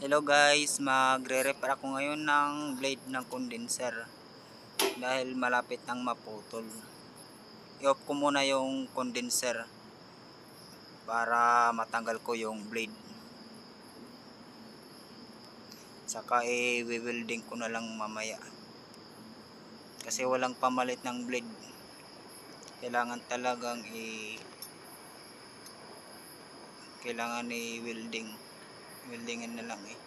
Hello guys, magre-repair ako ngayon ng blade ng condenser dahil malapit nang maputol. I-off ko muna yung condenser para matanggal ko yung blade. Saka i-welding ko na lang mamaya. Kasi walang pamalit ng blade. Kailangan talagang i-welding. Weldingin na lang eh.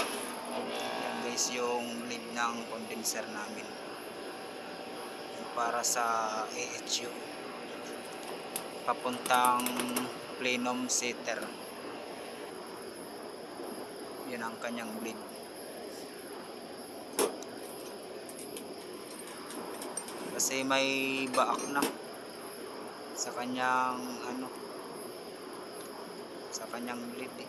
Yan guys yung blade ng condenser namin. Para sa AHU papuntang plenum setter. Yan ang kanyang blade. Kasi may baak na sa kanyang sa kanyang blade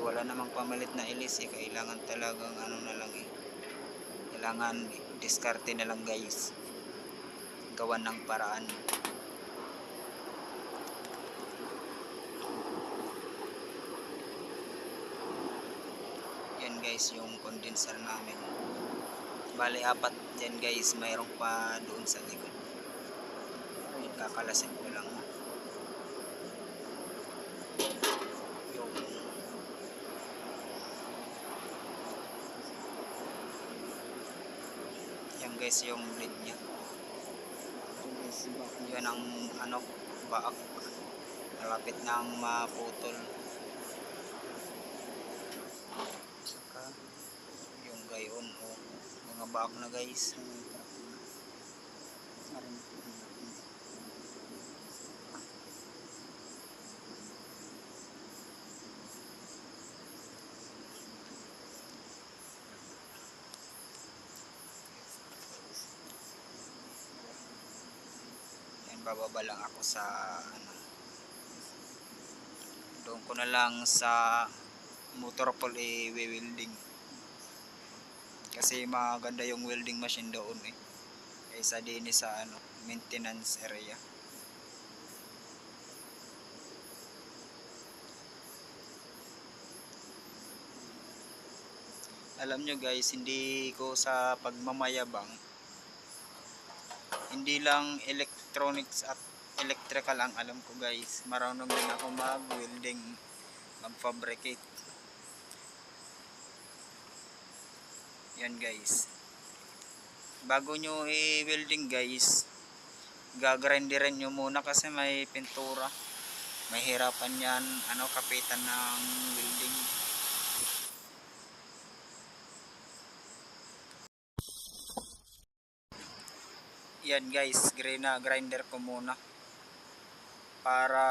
wala namang pamalit na ilis kailangan talagang na lang kailangan diskarte na lang guys, gawan ng paraan. Yan guys yung condenser namin, bali apat yan guys, mayroong pa doon sa likod. Kakalasin ko lang yung yan guys yung blade nya. Yan ang baak, malapit nang maputol. Saka yung gayon mga baak na guys. Yan, bababa lang ako sa doon ko na lang sa motor pool i-welding kasi maganda yung welding machine doon kaysa din sa maintenance area. Alam nyo guys, hindi ko sa pagmamayabang, hindi lang electronics at electrical ang alam ko guys, marunong din ako mag-welding, mag-fabricate. Yan guys, bago nyo i-welding guys, gagrinderin nyo muna kasi may pintura, may hirapan yan kapitan ng welding. Yan guys, grinder ko muna para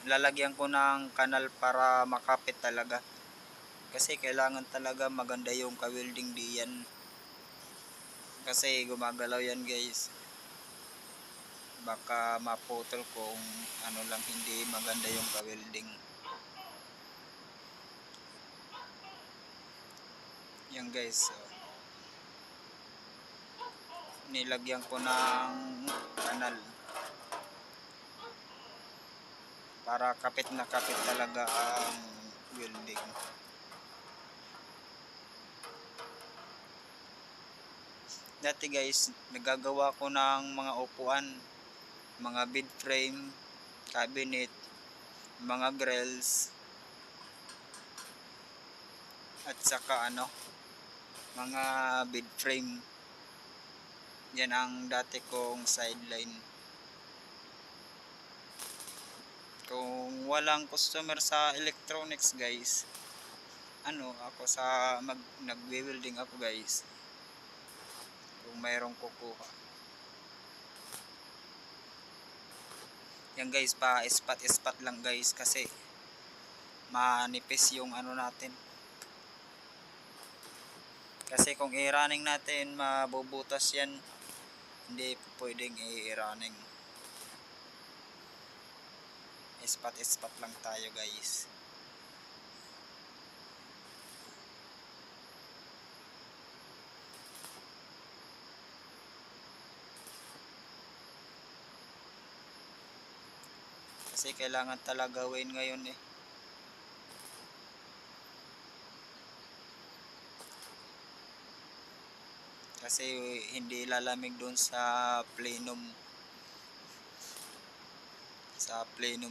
lalagyan ko ng kanal para makapit talaga, kasi kailangan talaga maganda yung ka-welding diyan kasi gumagalaw yan guys, baka maputol kung lang hindi maganda yung ka-welding. Yan guys, nilagyan ko ng kanal para kapit na kapit talaga ang welding. Dati guys, nagagawa ko ng mga upuan, mga bed frame, cabinet, mga grills, at saka mga bed frame. Yan ang dati kong sideline. Kung walang customer sa electronics guys, ako sa nagwe-welding ako guys, kung mayroong kukuha. Yan guys, pa spot lang guys kasi manipis yung natin, kasi kung i-running natin mabubutas yan, hindi pwedeng i-running. Spot lang tayo guys. Kasi kailangan talaga gawin ngayon eh. Kasi hindi lalamig doon sa plenum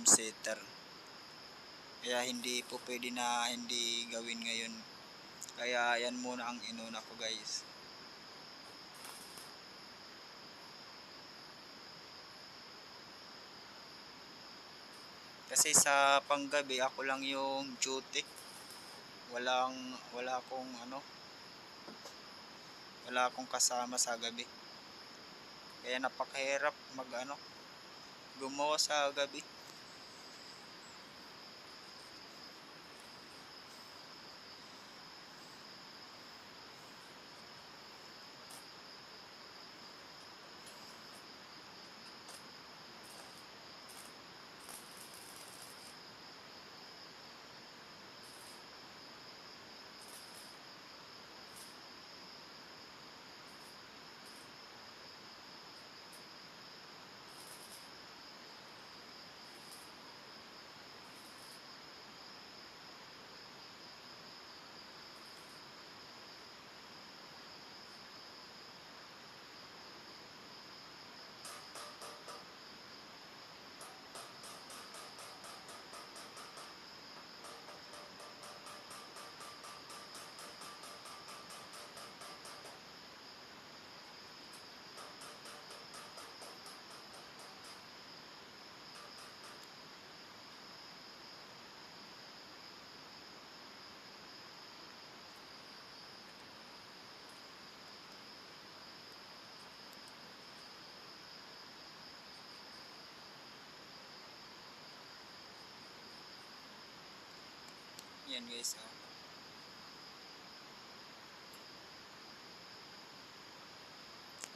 setter. Kaya hindi po pwede na hindi gawin ngayon. Kaya yan muna ang inuna ko guys. Kasi sa panggabi ako lang yung duty. Wala akong wala akong kasama sa gabi. Kaya napakahirap gumawa sa gabi. Yan guys oh.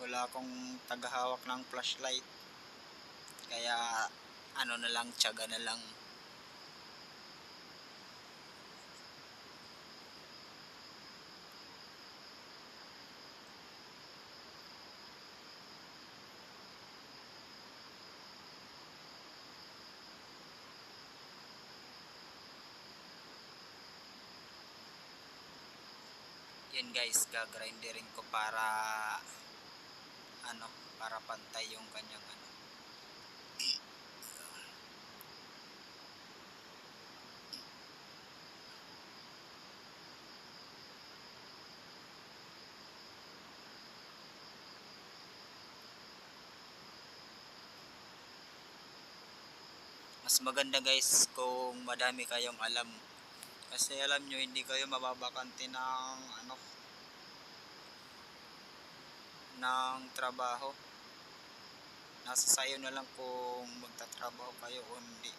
Wala akong tagahawak ng flashlight. Kaya na lang, tiyaga na lang. Yan guys, gagrinderin ko para para pantay yung kanyang mas maganda guys kung madami kayong alam. Kasi alam nyo, hindi kayo mababakante ng trabaho. Nasa sayo na lang kung magtatrabaho kayo o hindi.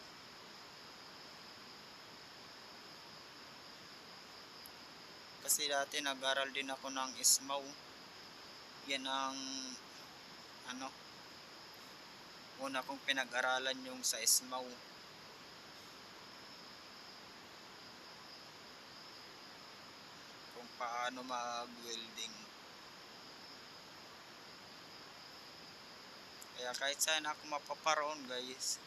Kasi dati nag-aral din ako ng ISMAW. Yan ang una kong pinag-aralan yung sa ISMAW. Kung paano mag-welding. Kaya kahit saan ako mapaparoon guys,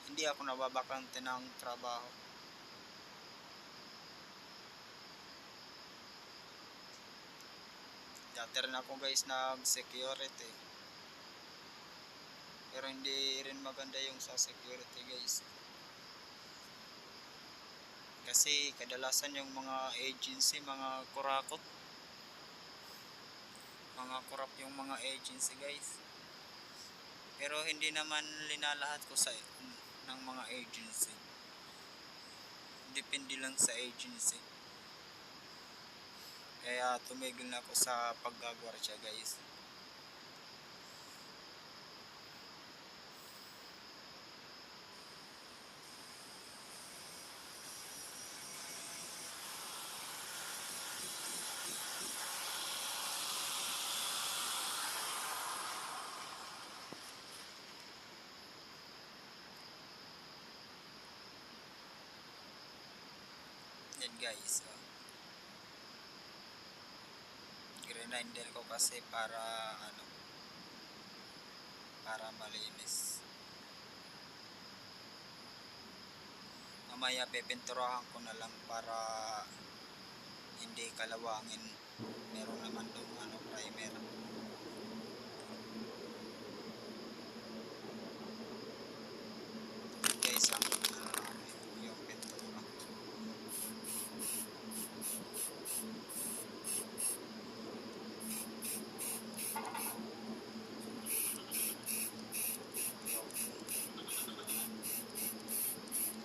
hindi ako nababakante ng trabaho. Dati rin ako guys nag-security. Pero hindi rin maganda yung sa security guys. Kasi kadalasan yung mga agency, mga kurakot. Mga kurap yung mga agency guys. Pero hindi naman linalahat ko ng mga agency. Depende lang sa agency. Kaya tumigil na ako sa paggagwardiya guys. Yan guys. Grinder ko kasi para para malinis. mamaya pipinturahan ko na lang para hindi kalawangin. Meron naman dong primer. Guys, ang yung pintura.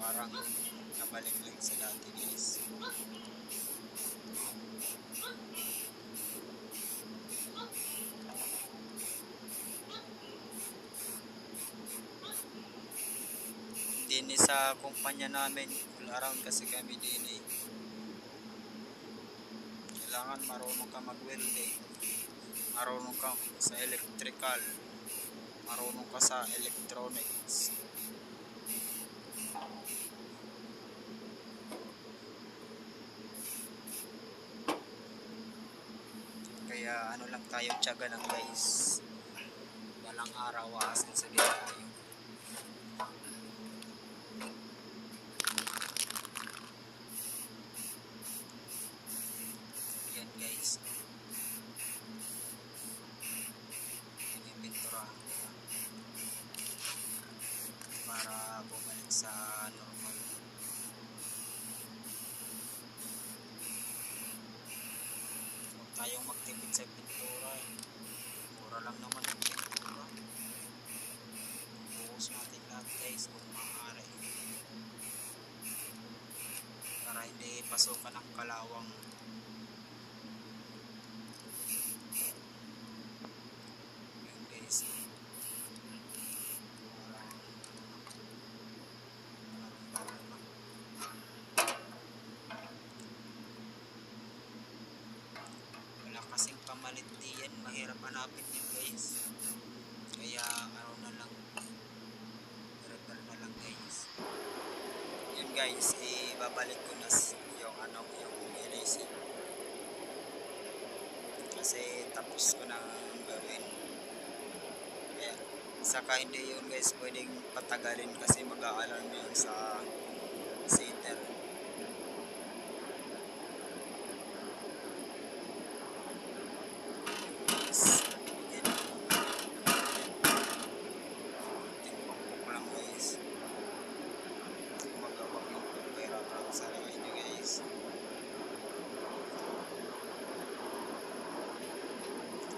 Parang nabalik-lik sa dati guys. Din sa kumpanya namin, all around kasi kami din eh. Kailangan marunong ka mag-welding, marunong ka sa electrical, marunong ka sa electronics. Kaya ano lang tayo, tiyaga lang guys. Walang araw aasin sa tayo. Yan guys. Pinipinturahan ko para bumalik sa normal. Huwag tayong magtipid sa pintura eh. Mura lang naman yung pintura. Buhos natin lahat guys kung maaari, para hindi pasukan ng kalawang. Yun guys. Wala kasing pamalit diyan, mahirap hanapin yun guys. Kaya ano na lang, repair na lang guys. Yun guys, ibabalik ko na yung yung LAC. Kasi tapos ko na gawin. Kaya saka hindi yun guys pwedeng patagalin kasi mag-a-alarm yun sa seater.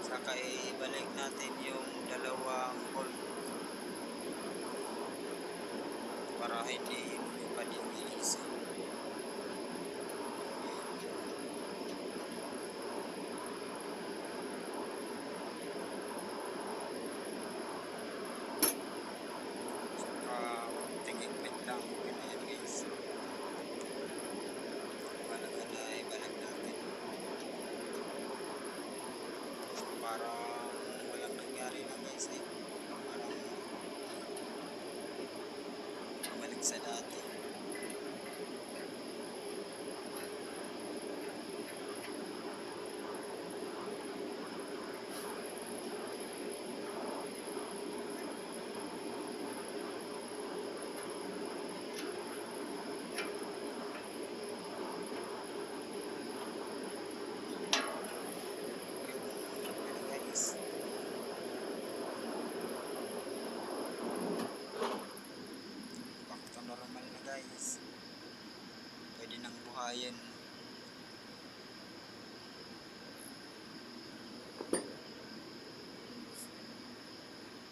Saka ibalik natin yung dalawang bolt para hindi lumipad yung LAC. Saka tingin-pit lang yun na yan guys. Balaga na ibalik natin para walang nangyari na guys eh. Parang balik sa dati. Back to normal na guys. Pwede nang buhayin.